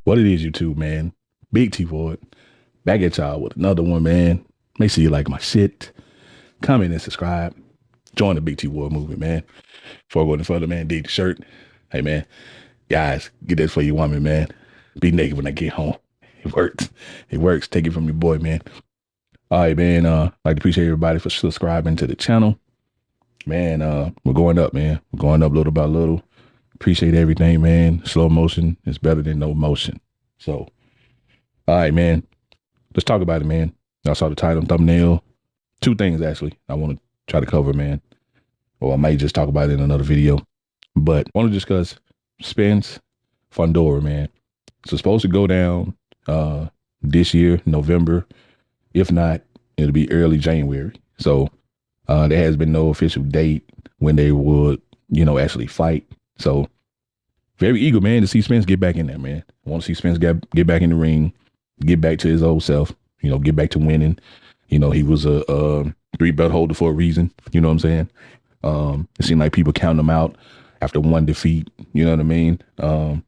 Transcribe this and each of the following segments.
What it is, YouTube, man. Big T Ford. Back at y'all with another one, man. Make sure you like my shit. Comment and subscribe. Join the Big T Ward movement, man. Before I go any further, man, dig the shirt. Hey, man. Guys, get that for your woman, man. Be naked when I get home. It works. It works. Take it from your boy, man. All right, man. Like to appreciate everybody for subscribing to the channel. Man, we're going up, man. We're going up little by little. Appreciate everything, man. Slow motion is better than no motion. So, all right, man. Let's talk about it, man. I saw the title and thumbnail. Two things, actually, I want to try to cover, man. Or I might just talk about it in another video. But I want to discuss Spence Fundora, man. It's supposed to go down this year, November. If not, it'll be early January. So there has been no official date when they would, actually fight. So very eager, man, to see Spence get back in there, man. I want to see Spence get back in the ring, get back to his old self, get back to winning. He was a three-belt holder for a reason. You know what I'm saying? It seemed like people count him out after one defeat. You know what I mean? I'm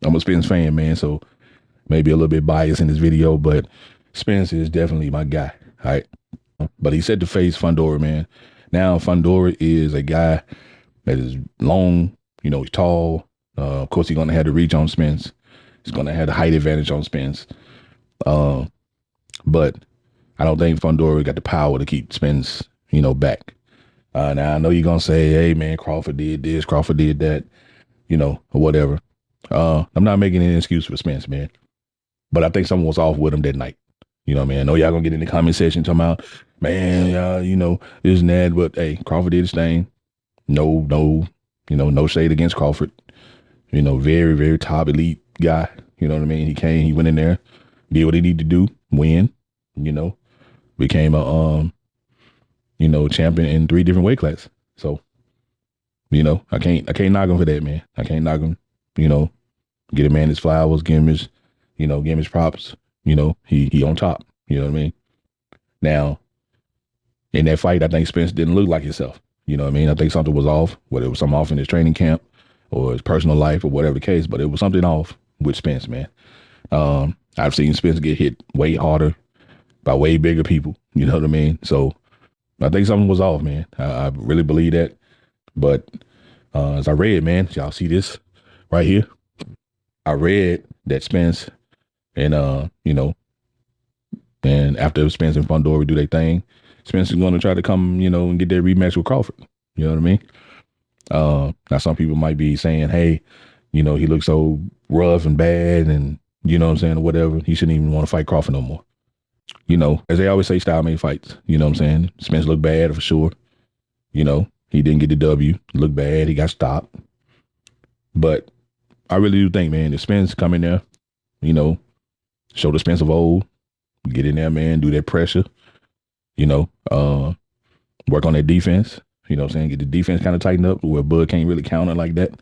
a Spence fan, man, so maybe a little bit biased in this video, but Spence is definitely my guy. All right. But he said to face Fundora, man. Now, Fundora is a guy that is long, he's tall. Of course, he's going to have the reach on Spence. He's going to have the height advantage on Spence. But I don't think Fundora got the power to keep Spence, back. Now, I know you're going to say, hey, man, Crawford did this, Crawford did that, or whatever. I'm not making any excuse for Spence, man. But I think something was off with him that night. You know what I mean? I know y'all going to get in the comment section talking about, man, this and that. But, hey, Crawford did his thing. No shade against Crawford. Very, very top elite guy. You know what I mean? He came, he went in there, did what he needed to do, win, became a, champion in 3 different weight classes. So, I can't knock him for that, man. I can't knock him, get a man his flowers, give him his props, he on top, you know what I mean? Now, in that fight, I think Spence didn't look like himself. You know what I mean? I think something was off, whether it was something off in his training camp or his personal life or whatever the case, but it was something off with Spence, man. I've seen Spence get hit way harder by way bigger people. You know what I mean? So I think something was off, man. I really believe that. But as I read, man, y'all see this right here? I read that Spence and, and after Spence and Fundora do their thing, Spence is going to try to come, and get that rematch with Crawford. You know what I mean? Now, some people might be saying, hey, he looks so rough and bad and, you know what I'm saying, or whatever. He shouldn't even want to fight Crawford no more. As they always say, style made fights. You know what I'm saying? Spence looked bad for sure. He didn't get the W. Looked bad. He got stopped. But I really do think, man, if Spence come in there, show the Spence of old, get in there, man, do that pressure, work on that defense, you know what I'm saying? Get the defense kind of tightened up where Bud can't really counter like that.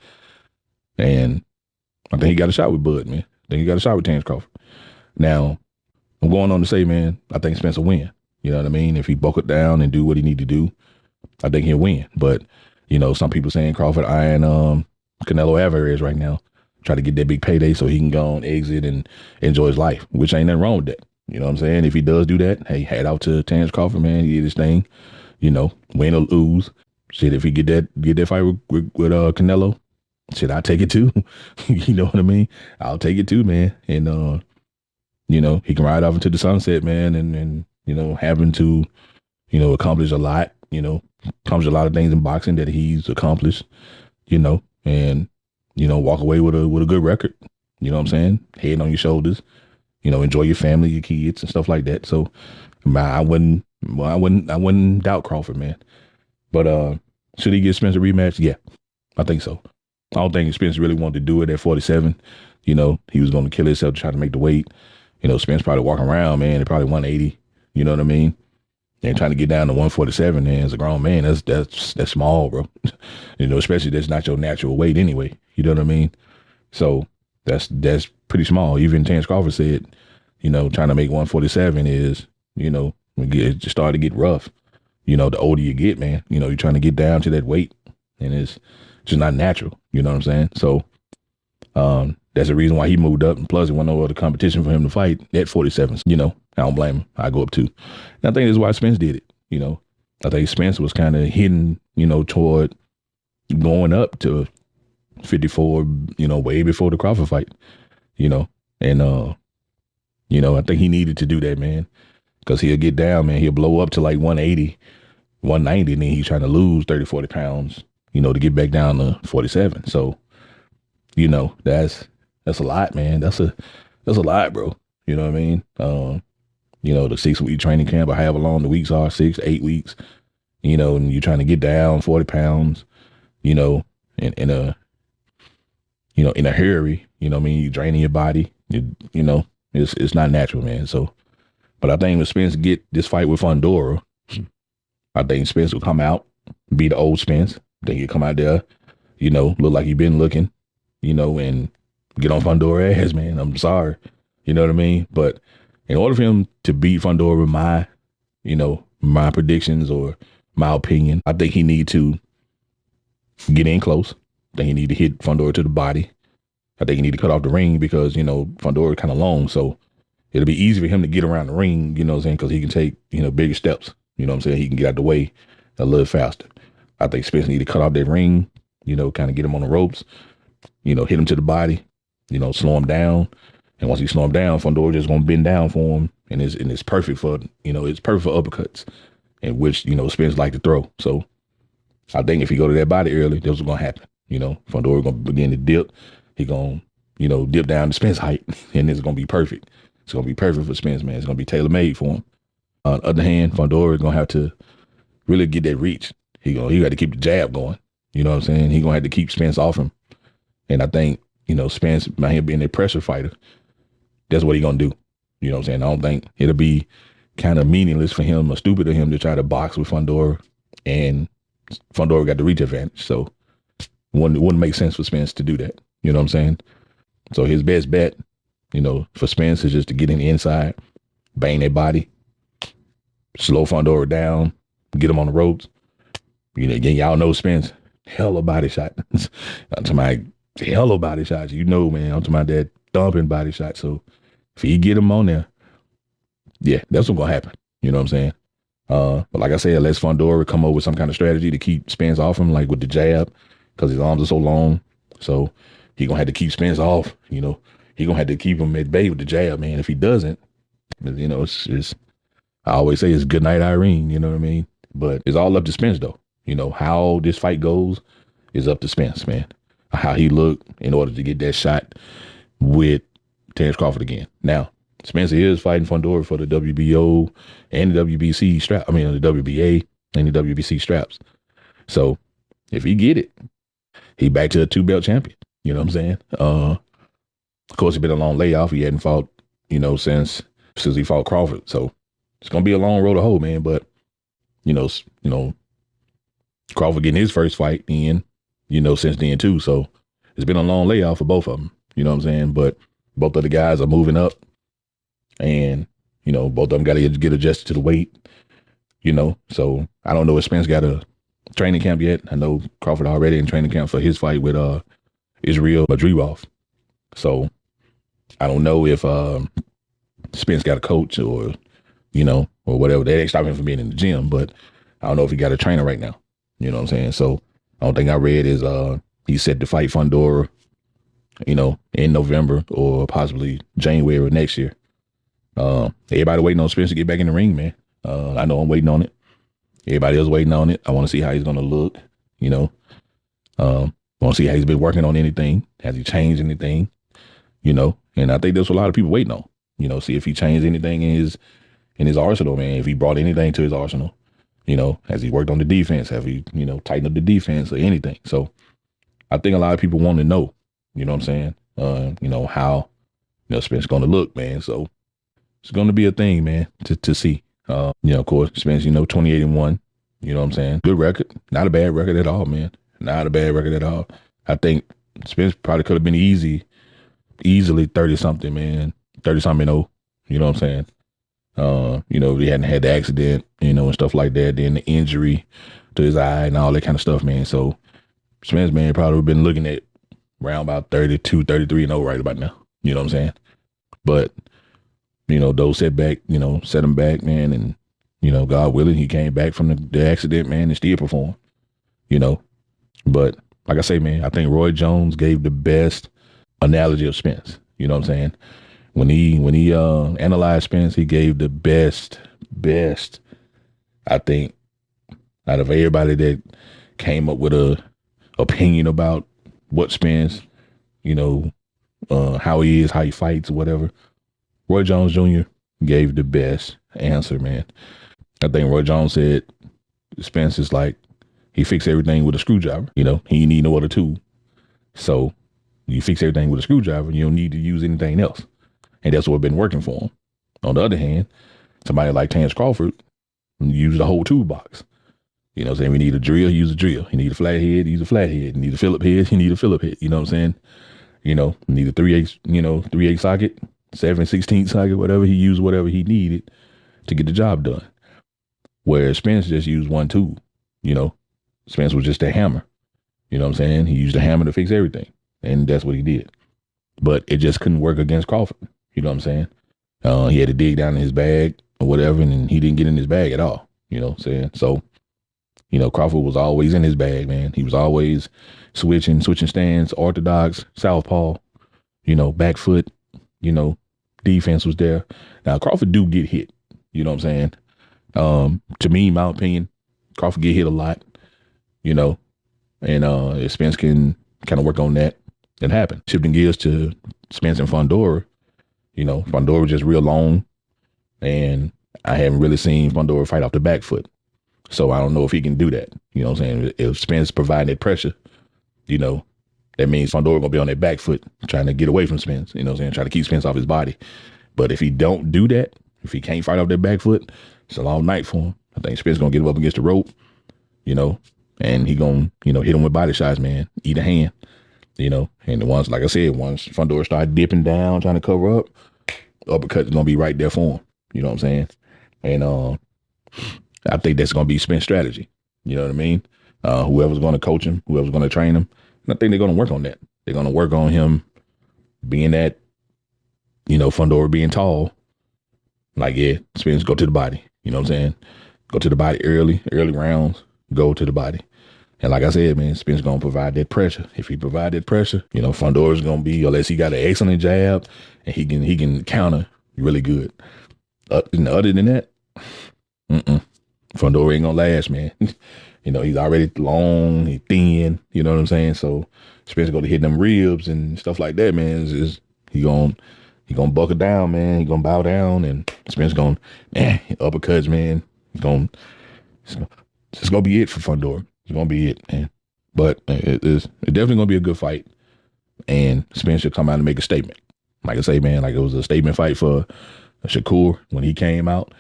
And I think he got a shot with Bud, man. I think he got a shot with Terrence Crawford. Now, I'm going on to say, man, I think Spence will win. You know what I mean? If he buckle down and do what he need to do, I think he'll win. But, some people saying Crawford eyeing Canelo Alvarez right now, try to get that big payday so he can go on exit and enjoy his life, which ain't nothing wrong with that. You know what I'm saying? If he does do that, hey, hat out to Terrence Crawford, man. He did his thing, win or lose. Shit, if he get that fight with Canelo, shit, I'll take it too. You know what I mean? I'll take it too, man. And, he can ride off into the sunset, man, and having to, accomplish a lot, accomplish a lot of things in boxing that he's accomplished, and, walk away with a good record. You know what I'm saying? Head on your shoulders, enjoy your family, your kids and stuff like that. So I wouldn't doubt Crawford, man. But should he get Spence a rematch? Yeah, I think so. I don't think Spence really wanted to do it at 47. He was going to kill himself to try to make the weight. Spence probably walking around, man, at probably 180. You know what I mean? And trying to get down to 147, man, as a grown man, that's small, bro. Especially that's not your natural weight anyway. You know what I mean? So that's pretty small. Even Terrence Crawford said, trying to make 147 is, it just started to get rough. The older you get, man, you're trying to get down to that weight, and it's just not natural. You know what I'm saying? So That's the reason why he moved up. And plus, it wasn't no other competition for him to fight at 47. I don't blame him. I go up too. And I think that's why Spence did it. I think Spence was kind of hidden, toward going up to 54, way before the Crawford fight, you know. And, I think he needed to do that, man, because he'll get down, man. He'll blow up to like 180, 190, and then he's trying to lose 30, 40 pounds, to get back down to 47. So, that's a lot, man. That's a lot, bro. You know what I mean? The 6-week training camp or however long the weeks are, 6, 8 weeks, and you're trying to get down 40 pounds, in a, in a hurry, what I mean? You're draining your body, it's not natural, man. So, but I think when Spence get this fight with Fundora, I think Spence will come out, be the old Spence. I think he'll come out there, look like he been looking, and get on Fundora ass, man. I'm sorry. You know what I mean? But in order for him to beat Fundora with my predictions or my opinion, I think he need to get in close. I think he need to hit Fundora to the body. I think he need to cut off the ring because, Fundora is kind of long. So it'll be easy for him to get around the ring, you know what I'm saying? Because he can take, bigger steps. You know what I'm saying? He can get out the way a little faster. I think Spence need to cut off that ring, kind of get him on the ropes, hit him to the body, slow him down. And once he slow him down, Fundora just gonna bend down for him, and it's perfect for it's perfect for uppercuts, in which Spence like to throw. So I think if he go to that body early, that's what's gonna happen. Fundora gonna begin to dip. He gonna dip down to Spence height, and it's gonna be perfect. It's gonna be perfect for Spence, man. It's gonna be tailor made for him. On the other hand, Fundora is gonna have to really get that reach. He got to keep the jab going. You know what I'm saying? He gonna have to keep Spence off him, and I think Spence, by him being a pressure fighter, that's what he gonna do. You know what I'm saying? I don't think it'll be kind of meaningless for him or stupid of him to try to box with Fundora, and Fundora got the reach advantage. So it wouldn't make sense for Spence to do that. You know what I'm saying? So his best bet, for Spence is just to get in the inside, bang that body, slow Fundora down, get him on the ropes. Again, y'all know Spence, hella body shot. I'm talking about hella body shots. Man, I'm talking about that thumping body shot. So if he get him on there, yeah, that's what's gonna happen. You know what I'm saying? But like I said, let's Fundora come up with some kind of strategy to keep Spence off him, like with the jab, because his arms are so long. So he gonna have to keep Spence off. He gonna have to keep him at bay with the jab, man. If he doesn't, it's I always say it's good night, Irene. You know what I mean? But it's all up to Spence, though. How this fight goes is up to Spence, man. How he looked in order to get that shot with Terrence Crawford again. Now, Spencer is fighting Fundora for the WBO and the WBC strap. I mean, the WBA and the WBC straps. So if he get it, he back to a 2-belt champion. You know what I'm saying? Of course, it's been a long layoff. He hadn't fought, since he fought Crawford. So it's gonna be a long road to hoe, man. But Crawford getting his first fight in, since then too. So it's been a long layoff for both of them. You know what I'm saying? But both of the guys are moving up, and both of them got to get adjusted to the weight. So I don't know if Spence got a training camp yet. I know Crawford already in training camp for his fight with Israel Madrimov. So I don't know if Spence got a coach or whatever. That ain't stopping him from being in the gym, but I don't know if he got a trainer right now. You know what I'm saying? So the only thing I read is he's set to fight Fundora, in November or possibly January of next year. Everybody waiting on Spence to get back in the ring, man. I know I'm waiting on it. Everybody else waiting on it. I want to see how he's going to look, want to see how he's been working on anything. Has he changed anything, and I think that's what a lot of people waiting on, see if he changed anything in his arsenal, man. If he brought anything to his arsenal, has he worked on the defense? Have he, tightened up the defense or anything? So I think a lot of people want to know, you know what I'm saying? How, Spence going to look, man. So it's going to be a thing, man, to see. Of course, Spence, 28-1, you know what I'm saying? Good record. Not a bad record at all, man. Not a bad record at all. I think Spence probably could have been easily 30-something, man. 30-something, you know what I'm saying? He hadn't had the accident, and stuff like that. Then the injury to his eye and all that kind of stuff, man. So Spence, man, probably been looking at around about 32, 33 and 0 right about now. You know what I'm saying? But, those setback, set him back, man. And, God willing, he came back from the accident, man, and still performed, you know. But like I say, man, I think Roy Jones gave the best analogy of Spence. You know what I'm saying? When he analyzed Spence, he gave the best, I think, out of everybody that came up with a opinion about what Spence, how he is, how he fights, whatever. Roy Jones Jr. gave the best answer, man. I think Roy Jones said Spence is like he fixed everything with a screwdriver. He need no other tool. So you fix everything with a screwdriver, you don't need to use anything else. And that's what been working for him. On the other hand, somebody like Terrence Crawford use the whole toolbox. You know what I'm saying? We need a drill, use a drill. You need a flathead, use a flathead. You need a Phillip head, you need a Phillip head. You know what I'm saying? You need a 3/8 socket, 7/16 socket, whatever. He used whatever he needed to get the job done. Where Spence just used one tool. Spence was just a hammer. You know what I'm saying? He used a hammer to fix everything. And that's what he did. But it just couldn't work against Crawford. You know what I'm saying? He had to dig down in his bag or whatever, and he didn't get in his bag at all. You know what I'm saying? So, Crawford was always in his bag, man. He was always switching stance, orthodox, southpaw, back foot, defense was there. Now, Crawford do get hit. You know what I'm saying? To me, my opinion, Crawford get hit a lot, and if Spence can kind of work on that, it happened. Shifting gears to Spence and Fundora, Fundora was just real long, and I haven't really seen Fundora fight off the back foot. So I don't know if he can do that. You know what I'm saying? If Spence providing that pressure, that means Fundora gonna be on that back foot trying to get away from Spence, you know what I'm saying? Trying to keep Spence off his body. But if he don't do that, if he can't fight off that back foot, it's a long night for him. I think Spence gonna get him up against the rope, and he gonna, hit him with body shots, man. Eat a hand, and once, like I said, once Fundora start dipping down, trying to cover up, uppercut is gonna be right there for him. You know what I'm saying? And I think that's gonna be Spence strategy. You know what I mean? Whoever's gonna coach him, whoever's gonna train him, and I think they're gonna work on that. They're gonna work on him being that, Fundora being tall. Like, yeah, Spence go to the body. You know what I'm saying? Go to the body early rounds, go to the body. And like I said, man, Spence gonna provide that pressure. If he provide that pressure, Fundora's gonna be, unless he got an excellent jab and he can counter really good. Other than that, Fundora ain't gonna last, man. He's already long, he's thin, you know what I'm saying? So Spence gonna hit them ribs and stuff like that, man. He gonna buckle down, man. He gonna bow down, and Spence gonna, uppercuts, man. It's gonna be it for Fundora. It's gonna be it, man. But it's definitely gonna be a good fight, and Spence should come out and make a statement. Like I say, man, like it was a statement fight for Shakur when he came out.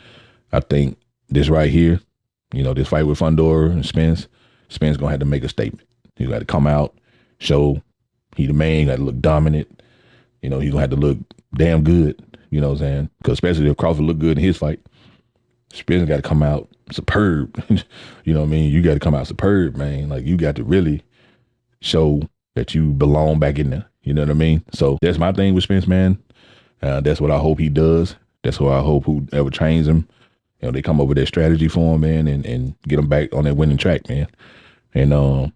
I think this right here, this fight with Fundora and Spence gonna have to make a statement. He got to come out, show he the man, got to look dominant. He gonna have to look damn good. You know what I'm saying? Because especially if Crawford look good in his fight, Spence got to come out superb. You know what I mean? You got to come out superb, man. Like you got to really show that you belong back in there. You know what I mean? So that's my thing with Spence, man. That's what I hope he does. That's what I hope whoever trains him, they come up with that strategy for him, man, and get him back on that winning track, man. And,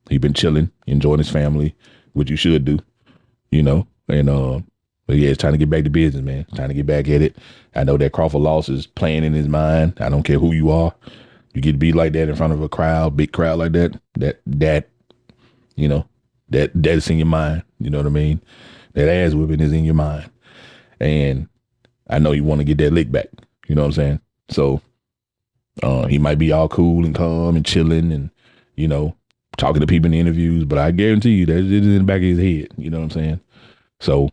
he been chilling, enjoying his family, which you should do, but yeah, it's time to get back to business, man. Time to get back at it. I know that Crawford loss is playing in his mind. I don't care who you are. You get beat like that in front of a crowd, big crowd like that, that is in your mind. You know what I mean? That ass whipping is in your mind. And I know you want to get that lick back. You know what I'm saying? So he might be all cool and calm and chilling and, talking to people in the interviews, but I guarantee you that it is in the back of his head. You know what I'm saying? So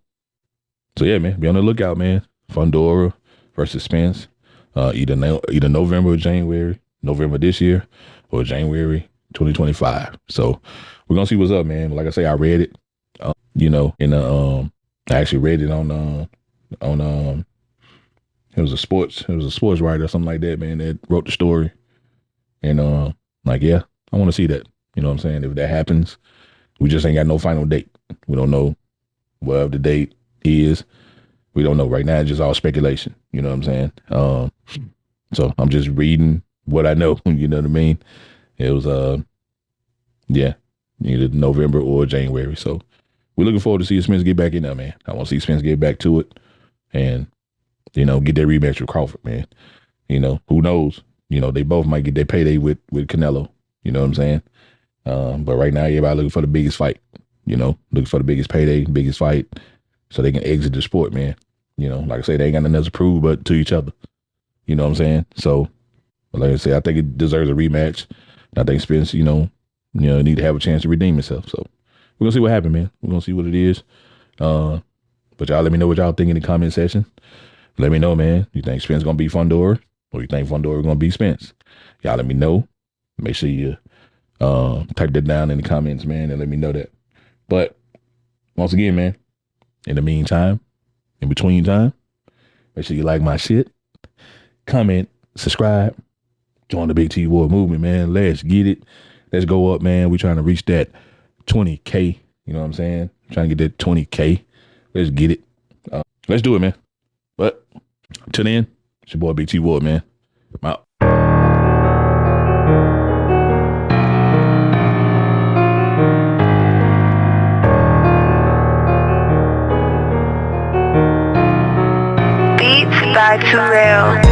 yeah, man, be on the lookout, man. Fundora versus Spence, either November or January, November this year or January 2025. So we're gonna see what's up, man. Like I say, I read it, I actually read it on it was a sports writer or something like that, man, that wrote the story. And yeah, I want to see that. You know what I'm saying? If that happens, We just ain't got no final date. We don't know what the date is. We don't know right now. It's just all speculation. You know what I'm saying? So I'm just reading what I know. You know what I mean? It was yeah, either November or January. So we're looking forward to see Spence get back in there, man. I want to see Spence get back to it and get that rematch with Crawford, man. Who knows? They both might get their payday with Canelo. You know what I'm saying? But right now, everybody looking for the biggest fight. Looking for the biggest payday, biggest fight, so they can exit the sport, man. Like I say, they ain't got nothing else to prove but to each other. You know what I'm saying? So, like I said, I think it deserves a rematch. I think Spence, need to have a chance to redeem himself. So we're gonna see what happens, man. We're gonna see what it is. But y'all let me know what y'all think in the comment section. Let me know, man. You think Spence gonna beat Fundora, or you think Fundora gonna beat Spence? Y'all let me know. Make sure you type that down in the comments, man, and let me know that. But once again, man, in the meantime, in between time, make sure you like my shit, comment, subscribe, join the Big T War movement, man. Let's get it. Let's go up, man. We're trying to reach that 20K. You know what I'm saying? Trying to get that 20K. Let's get it. Let's do it, man. But till then, it's your boy Big T War, man. I'm out. Beats by Too Real.